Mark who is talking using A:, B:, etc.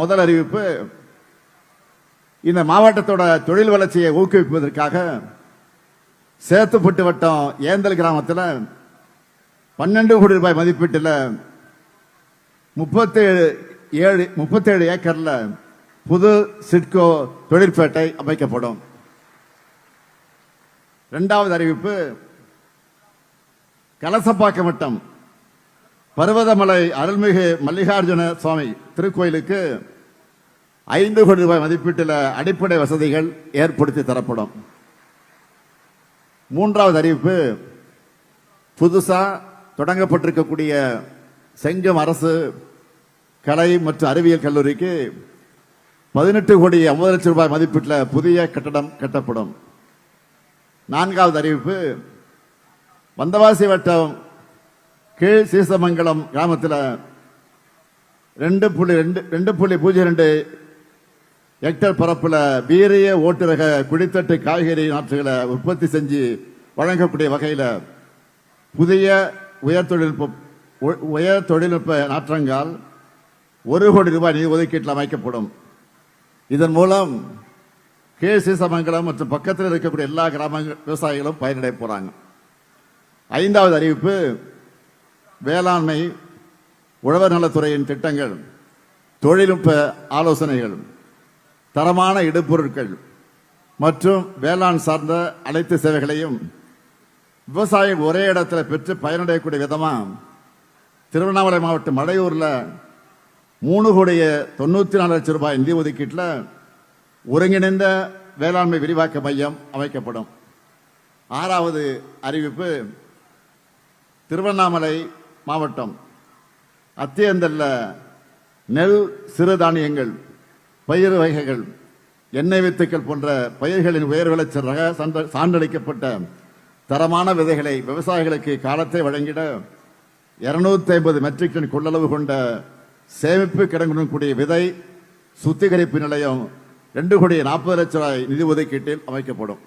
A: முதல் அறிவிப்பு, இந்த மாவட்டத்தோட தொழில் வளர்ச்சியை ஊக்குவிப்பதற்காக சேத்துப்பட்டு வட்டம் ஏந்தல் கிராமத்தில் 12 கோடி ரூபாய் மதிப்பீட்டில் 37 ஏக்கர்ல புது சிட்கோ தொழிற்பேட்டை அமைக்கப்படும். இரண்டாவது அறிவிப்பு, கலசப்பாக்கம் வட்டம் பர்வதமலை அருள்மிகு மல்லிகார்ஜுன சுவாமி திருக்கோயிலுக்கு 5 கோடி ரூபாய் மதிப்பீட்டில் அடிப்படை வசதிகள் ஏற்படுத்தி தரப்படும். மூன்றாவது அறிவிப்பு, புதுசா தொடங்கப்பட்டிருக்கக்கூடிய செங்கம் அரசு கலை மற்றும் அறிவியல் கல்லூரிக்கு 18 கோடி 50 லட்சம் ரூபாய் மதிப்பீட்டில் புதிய கட்டடம் கட்டப்படும். நான்காவது அறிவிப்பு, வந்தவாசி வட்டம் கீழ் சீசமங்கலம் கிராமத்தில் 2.02 ஹெக்டேர் பரப்புல வீரிய ஓட்டுரக குடித்தட்டு காய்கறி நாற்றுகளை உற்பத்தி செஞ்சு வழங்கக்கூடிய வகையில் புதிய உயர் தொழில்நுட்ப நாற்றங்கால் 1 கோடி ரூபாய் நிதி ஒதுக்கீட்டில் அமைக்கப்படும். இதன் மூலம் கீழ் சீசமங்கலம் மற்றும் பக்கத்தில் இருக்கக்கூடிய எல்லா கிராம விவசாயிகளும் பயனடைய போறாங்க. ஐந்தாவது அறிவிப்பு, வேளாண்மை உழவர் நலத்துறையின் திட்டங்கள், தொழில்நுட்ப ஆலோசனைகள், தரமான இடுபொருட்கள் மற்றும் வேளாண் சார்ந்த அனைத்து சேவைகளையும் விவசாயிகள் ஒரே இடத்துல பெற்று பயனடையக்கூடிய விதமா திருவண்ணாமலை மாவட்டம் மடையூர்ல 3 கோடி 94 லட்சம் ரூபாய் நிதி ஒதுக்கீட்டில் ஒருங்கிணைந்த வேளாண்மை விரிவாக்க மையம் அமைக்கப்படும். ஆறாவது அறிவிப்பு, திருவண்ணாமலை மாவட்டம் அத்தியந்தல்ல நெல், சிறுதானியங்கள், பயிர் வகைகள், எண்ணெய் வித்துக்கள் போன்ற பயிர்களின் உயர் விளைச்சல் ரக சான்றளிக்கப்பட்ட தரமான விதைகளை விவசாயிகளுக்கு காலத்தை வழங்கிட 250 மெட்ரிக் டன் கொள்ளளவு கொண்ட சேமிப்பு கிடங்குடன் கூடிய விதை சுத்திகரிப்பு நிலையம் 2 கோடி 40 லட்சம் ரூபாய் நிதி ஒதுக்கீட்டில் அமைக்கப்படும்.